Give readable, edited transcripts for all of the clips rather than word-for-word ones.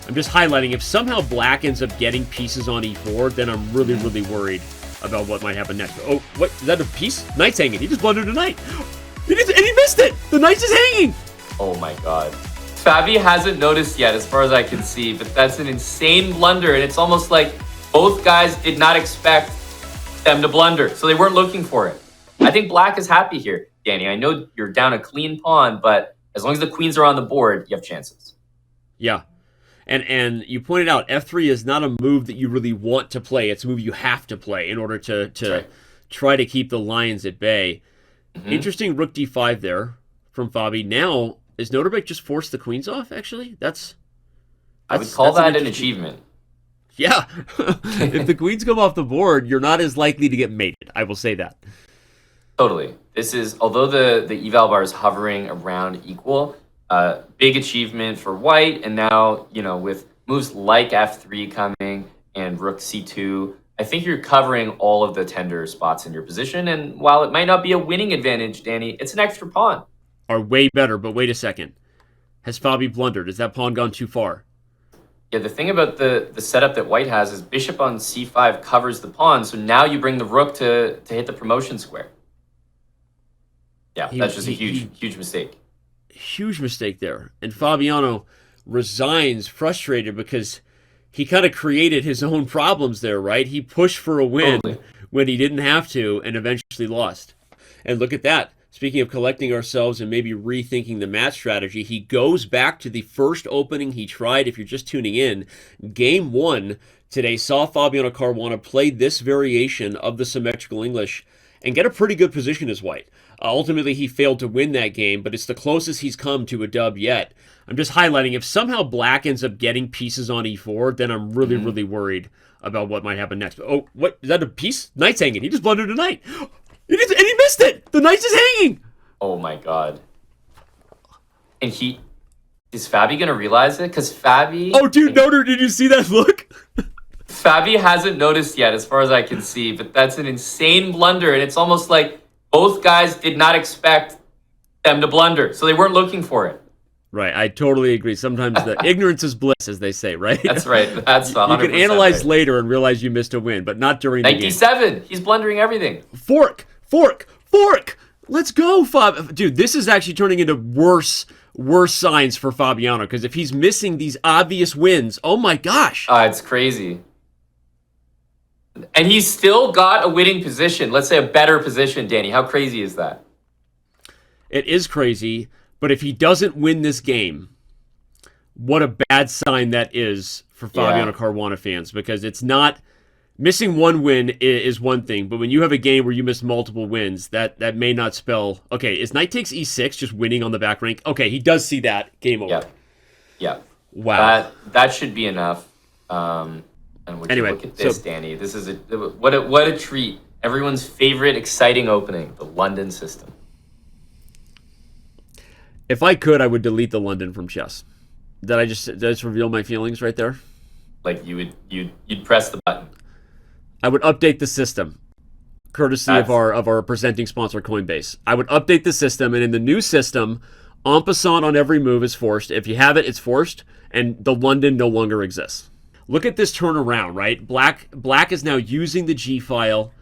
I'm just highlighting, if somehow black ends up getting pieces on e4, then I'm really worried about what might happen next. Oh, what? Is that a piece? Knight's hanging. He just blundered a knight. And he missed it! The knight's just hanging! Oh my god. Fabi hasn't noticed yet, as far as I can see, but that's an insane blunder, and it's almost like both guys did not expect them to blunder, so they weren't looking for it. I think black is happy here, Danny. I know you're down a clean pawn, but as long as the queens are on the board, you have chances. Yeah. And you pointed out f3 is not a move that you really want to play. It's a move you have to play in order to try to keep the lions at bay. Interesting rook d5 there from Fabi. Now, is Nodirbek just forced the queens off, actually? I would call that an achievement. Yeah. If the queens come off the board, you're not as likely to get mated. I will say that. Totally. This is, although the eval bar is hovering around equal, big achievement for white. And now, with moves like f3 coming and rook c2, I think you're covering all of the tender spots in your position. And while it might not be a winning advantage, Danny, it's an extra pawn. Are way better, but wait a second. Has Fabi blundered? Has that pawn gone too far? Yeah, the thing about the setup that white has is bishop on c5 covers the pawn, so now you bring the rook to hit the promotion square. Yeah, that's just a huge mistake. Huge mistake there. And Fabiano resigns frustrated because he kind of created his own problems there, right? He pushed for a win when he didn't have to and eventually lost. And look at that. Speaking of collecting ourselves and maybe rethinking the match strategy, he goes back to the first opening he tried. If you're just tuning in, game 1 today saw Fabiano Caruana play this variation of the symmetrical English and get a pretty good position as white. Ultimately, he failed to win that game, but it's the closest he's come to a dub yet. I'm just highlighting, if somehow black ends up getting pieces on e4, then I'm really worried about what might happen next. Oh, what? Is that a piece? Knight's hanging. He just blundered a knight. And he missed it! The knight's just hanging! Oh my god. And is Fabi gonna realize it? Because Fabi... Oh, dude, Noder, did you see that look? Fabi hasn't noticed yet, as far as I can see, but that's an insane blunder, and it's almost like both guys did not expect them to blunder, so they weren't looking for it. Right, I totally agree. Sometimes the ignorance is bliss, as they say, right? That's right. That's 100% You can analyze right. later and realize you missed a win, but not during the game. 97! He's blundering everything. Fork! Let's go, Fab. Dude, this is actually turning into worse signs for Fabiano, because if he's missing these obvious wins, oh my gosh. It's crazy. And he's still got a winning position. Let's say a better position, Danny. How crazy is that? It is crazy, but if he doesn't win this game, what a bad sign that is for Fabiano Caruana fans, because it's not... Missing one win is one thing, but when you have a game where you miss multiple wins, that may not spell... Okay, is knight takes e6 just winning on the back rank? Okay, he does see that. Game over. Yeah. Wow. That should be enough. And anyway, look at this, Danny. This is what a treat. Everyone's favorite exciting opening, the London system. If I could, I would delete the London from chess. Did I just reveal my feelings right there? Like you'd press the button. I would update the system, courtesy of our presenting sponsor, Coinbase. I would update the system, and in the new system, en passant on every move is forced. If you have it, it's forced, and the London no longer exists. Look at this turnaround, right? Black is now using the G file,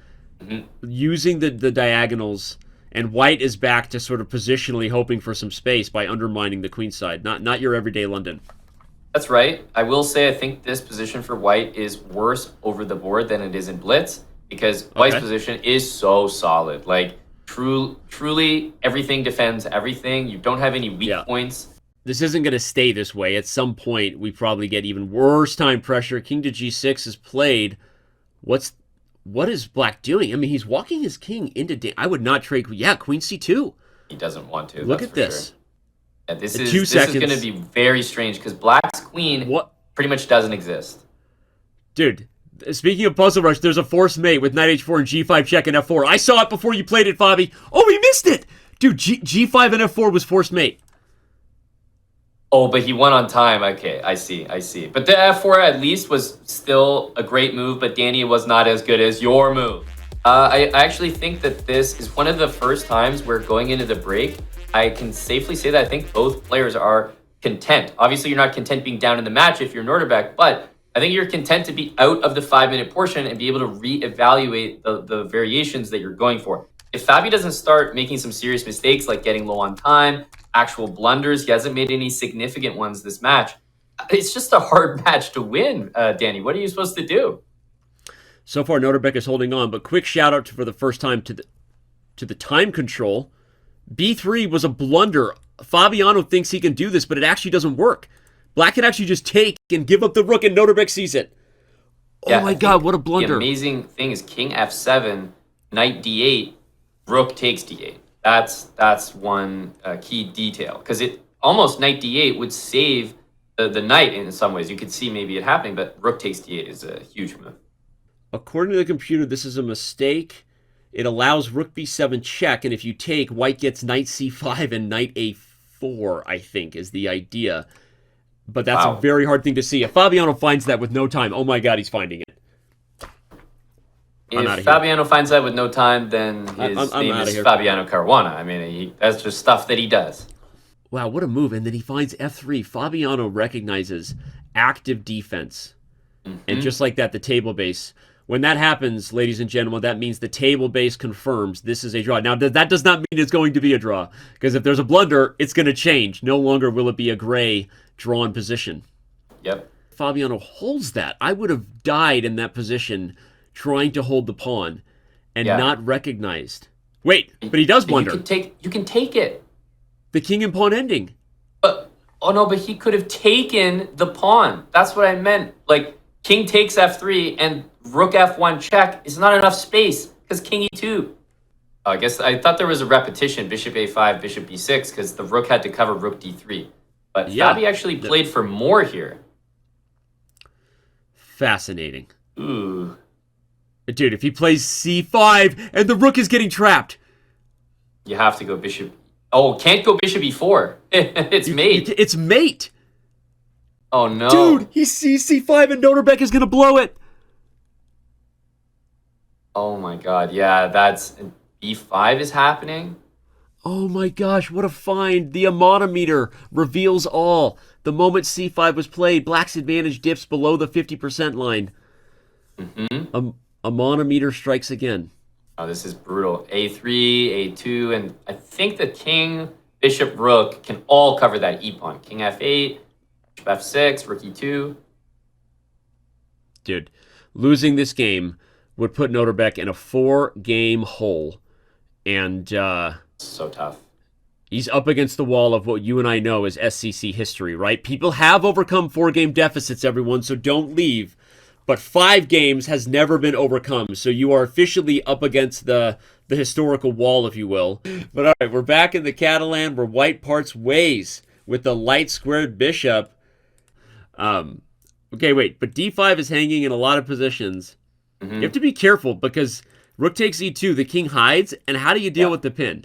using the diagonals, and white is back to sort of positionally hoping for some space by undermining the queen side. Not your everyday London. That's right. I will say I think this position for white is worse over the board than it is in blitz, because white's position is so solid. Like, truly, everything defends everything. You don't have any weak points. This isn't going to stay this way. At some point, we probably get even worse time pressure. King to g6 is played. What is black doing? I mean, he's walking his king into... I would not trade... Yeah, queen c2. He doesn't want to. Look at this. Sure. Yeah, this is going to be very strange, because black's queen pretty much doesn't exist. Dude, speaking of puzzle rush, there's a forced mate with knight h4 and g5 check and f4. I saw it before you played it, Fabi. Oh, he missed it! Dude, g5 and f4 was forced mate. Oh, but he won on time. Okay, I see. But the f4 at least was still a great move, but Danny was not as good as your move. I actually think that this is one of the first times where going into the break, I can safely say that I think both players are content. Obviously, you're not content being down in the match if you're Nodirbek, but I think you're content to be out of the 5-minute portion and be able to reevaluate the variations that you're going for. If Fabi doesn't start making some serious mistakes like getting low on time, actual blunders, he hasn't made any significant ones this match, it's just a hard match to win, Danny. What are you supposed to do? So far, Nodirbek is holding on, but quick shout out for the first time to the time control. B3 was a blunder. Fabiano thinks he can do this, but it actually doesn't work. Black can actually just take and give up the rook, and Nodirbek sees it. Oh my God, what a blunder. The amazing thing is king f7, knight d8, rook takes d8. That's one key detail, because it almost knight d8 would save the knight in some ways. You could see maybe it happening, but rook takes d8 is a huge move. According to the computer, this is a mistake. It allows rook b7 check, and if you take, white gets knight c5 and knight a4, I think, is the idea. But that's a very hard thing to see. If Fabiano finds that with no time, oh my God, he's finding it. If Fabiano finds that with no time, then his name is Fabiano Caruana. I mean, that's just stuff that he does. Wow, what a move. And then he finds f3. Fabiano recognizes active defense. And just like that, the table base. When that happens, ladies and gentlemen, that means the table base confirms this is a draw. Now, that does not mean it's going to be a draw, because if there's a blunder, it's going to change. No longer will it be a gray drawn position. Yep. Fabiano holds that. I would have died in that position trying to hold the pawn and not recognized. Wait, but he does blunder. You can take it. The king and pawn ending. But he could have taken the pawn. That's what I meant. Like, king takes f3 and rook f1 check is not enough space because king e2. I guess I thought there was a repetition, bishop a5, bishop b6, because the rook had to cover rook d3. But Fabi actually played for more here. Fascinating. Ooh. Dude, if he plays c5 and the rook is getting trapped. You have to go bishop. Oh, can't go bishop e4. It's mate. It's mate. Oh, no. Dude, he sees c5 and Nodirbek is going to blow it. Oh, my God. Yeah, that's... b5 is happening. Oh, my gosh, what a find. The Ammonometer reveals all. The moment c5 was played, Black's advantage dips below the 50% line. Ammonometer strikes again. Oh, this is brutal. a3, a2, and I think the king, bishop, rook can all cover that e-pawn. King f8, bishop f6, rook e2. Dude, losing this game would put Nodirbek in a 4-game hole. And so tough. He's up against the wall of what you and I know as SCC history, right? People have overcome 4-game deficits, everyone, so don't leave. But 5 games has never been overcome, so you are officially up against the historical wall, if you will. But all right, we're back in the Catalan where white parts ways with the light squared bishop. Okay, wait, but d5 is hanging in a lot of positions. You have to be careful because rook takes e2, the king hides, and how do you deal with the pin?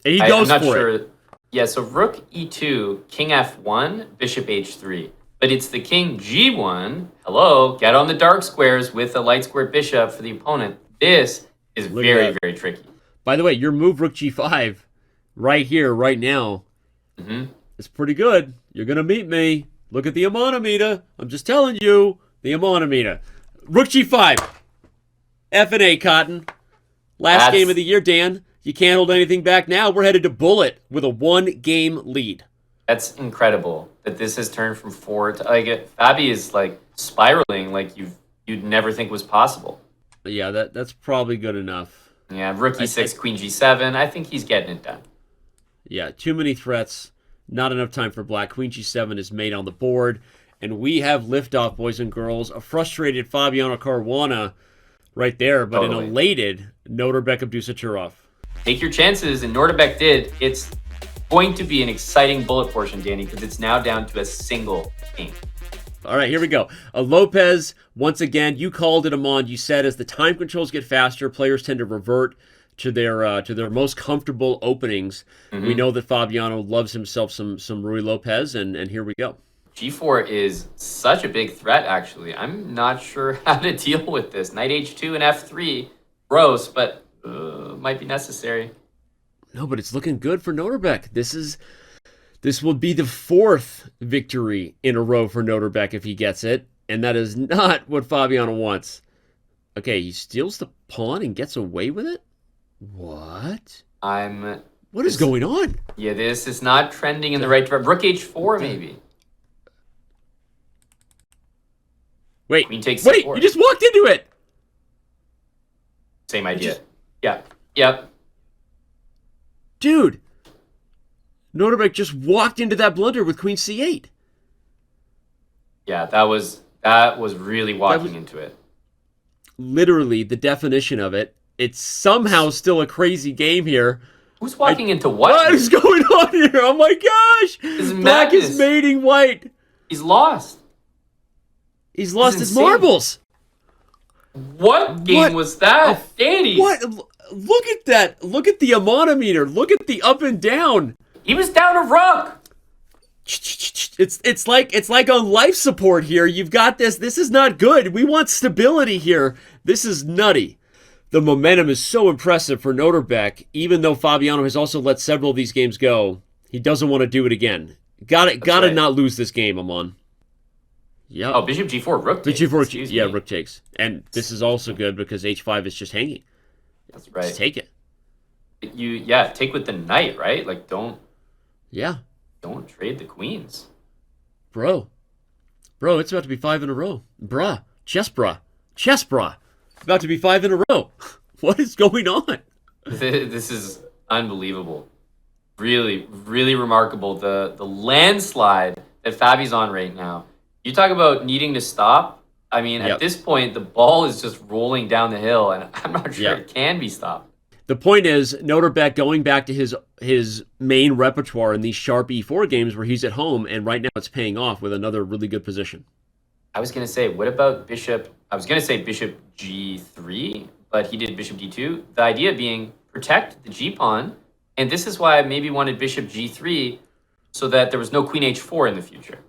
And he goes for it. Yeah, so rook e2, king f1, bishop h3. But it's the king g1. Hello, get on the dark squares with a light squared bishop for the opponent. This is very, very tricky. By the way, your move rook g5 right here, right now, is pretty good. You're going to meet me. Look at the Ammonometer. I'm just telling you, the Ammonometer. Rook g5. F and A, Cotton. Last game of the year, Dan. You can't hold anything back now. We're headed to Bullet with a 1-game lead. That's incredible that this has turned from 4 to Fabi is like spiraling like you'd never think was possible. Yeah, that's probably good enough. Yeah, rook e6, queen g7. I think he's getting it done. Yeah, too many threats. Not enough time for black. Queen g7 is made on the board. And we have liftoff, boys and girls. A frustrated Fabiano Caruana right there, but an elated Nodirbek Abdusattorov. Take your chances, and Nodirbek did. It's going to be an exciting bullet portion, Danny, because it's now down to a single game. All right, here we go. Lopez, once again, you called it, Amand. You said as the time controls get faster, players tend to revert to their most comfortable openings. We know that Fabiano loves himself some Rui Lopez, and here we go. G4 is such a big threat, actually. I'm not sure how to deal with this. Knight H2 and F3, gross, but might be necessary. No, but it's looking good for Nodirbek. This is This will be the 4th victory in a row for Nodirbek if he gets it, and that is not what Fabiano wants. Okay, he steals the pawn and gets away with it? What? What is going on? Yeah, this is not trending in the right direction. Rook h4, maybe. Wait, Queen takes wait, c4. you just walked into it! Same idea. Yeah, yep. Dude, Nodirbek just walked into that blunder with queen c8. Yeah, that was really walking into it. Literally the definition of it. It's somehow still a crazy game here. Who's walking into what? What is going on here? Oh my gosh! This is Black madness. is mating white. He's lost. He's lost his insane. marbles. What game was that? Danny? What? Look at that. Look at the amonometer. Look at the up and down. He was down a rook. It's like on life support here. You've got this. This is not good. We want stability here. This is nutty. The momentum is so impressive for Nodirbek, even though Fabiano has also let several of these games go. He doesn't want to do it again. Gotta right. not lose this game, Amon. Yeah. Oh, bishop g4, rook takes. G4, yeah, rook takes. And this is also good because h5 is just hanging. That's right. Just take it. Take with the knight, right? Like, don't trade the queens. Bro, it's about to be 5 in a row. Bruh. Chess brah. It's about to be 5 in a row. What is going on? This is unbelievable. Really, really remarkable. The landslide that Fabi's on right now. You talk about needing to stop. I mean, at this point, the ball is just rolling down the hill, and I'm not sure it can be stopped. The point is, Nodirbek going back to his main repertoire in these sharp e4 games where he's at home, and right now it's paying off with another really good position. I was going to say, what about bishop? I was going to say bishop g3, but he did bishop d2. The idea being protect the g-pawn, and this is why I maybe wanted bishop g3 so that there was no queen h4 in the future.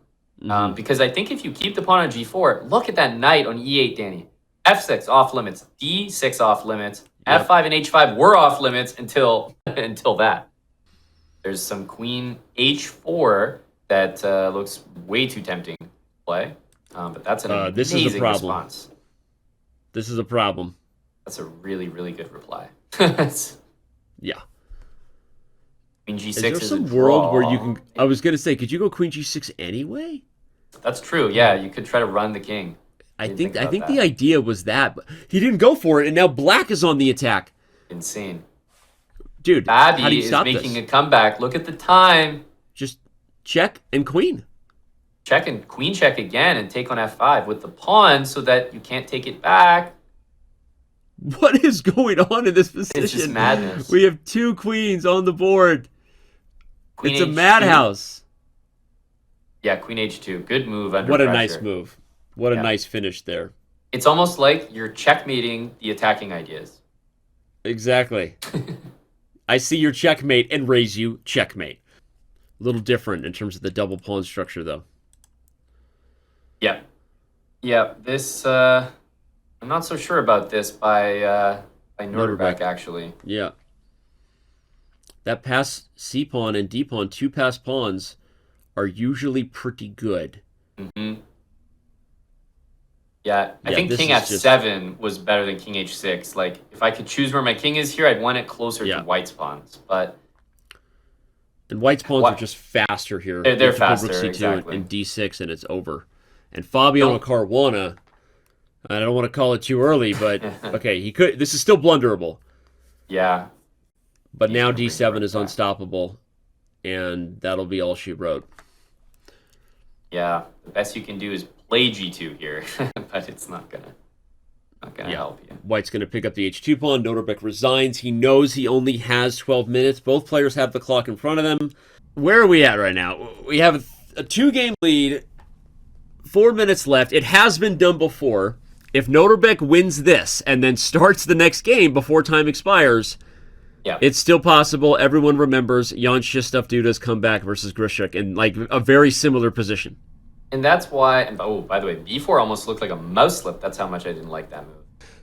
Because I think if you keep the pawn on g4, look at that knight on e8, Danny. f6 off limits, d6 off limits, f5 and h5 were off limits until that. There's some queen h4 that looks way too tempting to play, but that's an amazing response. This is a problem. That's a really, really good reply. Yeah. Queen g6 is there some world where you can... I was going to say, could you go queen g6 anyway? That's true. Yeah, you could try to run the king. I think the idea was that, but he didn't go for it, and now black is on the attack. Insane. Dude, how do you stop is making a comeback. Look at the time. Just check and queen. Check and queen check again and take on f5 with the pawn so that you can't take it back. What is going on in this position? It's just madness. We have 2 queens on the board. Queen it's a H2. madhouse. Yeah, queen h2. Good move under What a pressure. nice move. What a nice finish there. It's almost like you're checkmating the attacking ideas. Exactly. I see your checkmate and raise you checkmate. A little different in terms of the double pawn structure, though. Yep. Yeah, this... I'm not so sure about this by Nodirbek, actually. Yeah. That pass c-pawn and d-pawn, 2 pass pawns, are usually pretty good. Mm-hmm. Yeah, I think king f7 was better than king h6. Like, if I could choose where my king is here, I'd want it closer to white's pawns. But and white's pawns are just faster here. They're faster, rook c2 exactly. and d6, and it's over. And Fabiano Caruana, I don't want to call it too early, but okay, he could. This is still blunderable. Yeah. But now d7 is unstoppable, and that'll be all she wrote. Yeah, the best you can do is play g2 here, but it's not gonna help you. White's gonna pick up the h2 pawn. Nodirbek resigns. He knows he only has 12 minutes. Both players have the clock in front of them. Where are we at right now? We have a 2-game lead. 4 minutes left. It has been done before. If Nodirbek wins this and then starts the next game before time expires, it's still possible. Everyone remembers Jan Krzysztof Duda's comeback versus Grishuk in like a very similar position. And that's why, and by the way, b4 almost looked like a mouse slip. That's how much I didn't like that move.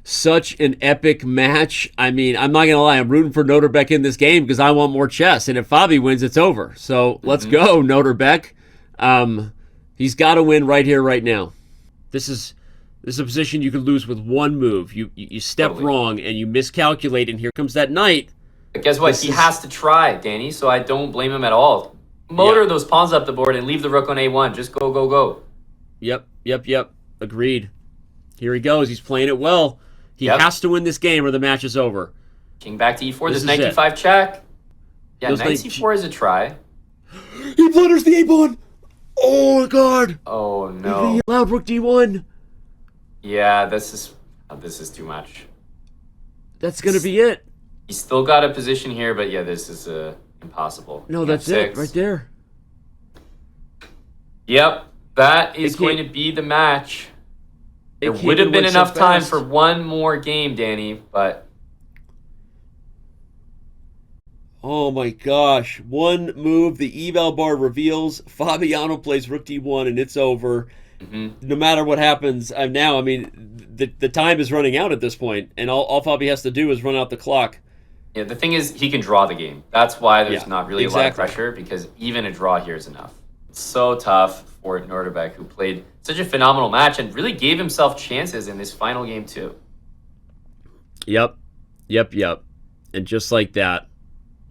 such an epic match. I mean, I'm not gonna lie, I'm rooting for Nodirbek in this game because I want more chess. And if Fabi wins, it's over. So let's go, Nodirbek. He's got to win right here, right now. This is a position you could lose with one move. You step wrong and you miscalculate, and here comes that knight. But guess what? He has to try, Danny. So I don't blame him at all. Motor those pawns up the board and leave the rook on a1. Just go, go, go. Yep. Agreed. Here he goes. He's playing it well. He has to win this game or the match is over. King back to e4. This knight d5 check. Yeah, Those knight c4 is a try. He blunders the a-pawn. Oh, God. Oh, no. He allowed rook d1. Yeah, this is too much. That's going to be it. He's still got a position here, but yeah, this is impossible. No, that's it right there. Yep, that is going to be the match. There would have been enough time for one more game, Danny, but... Oh my gosh. One move, the eval bar reveals, Fabiano plays rook d1, and it's over. No matter what happens, I mean, the time is running out at this point, and all Fabi has to do is run out the clock. Yeah, the thing is, he can draw the game. That's why there's not really a lot of pressure, because even a draw here is enough. It's so tough for Nodirbek, who played such a phenomenal match and really gave himself chances in this final game, too. Yep. And just like that,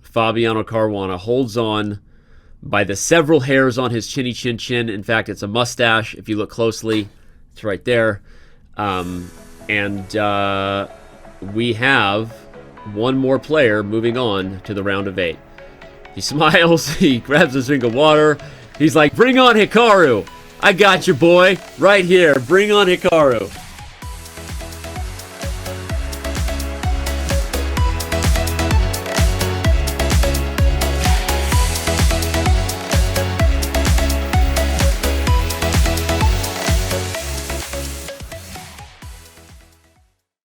Fabiano Caruana holds on by the several hairs on his chinny chin chin. In fact, it's a mustache. If you look closely, it's right there. We have one more player moving on to the round of 8. He smiles. He grabs a drink of water. He's like, bring on Hikaru. I got you, boy. Right here. Bring on Hikaru.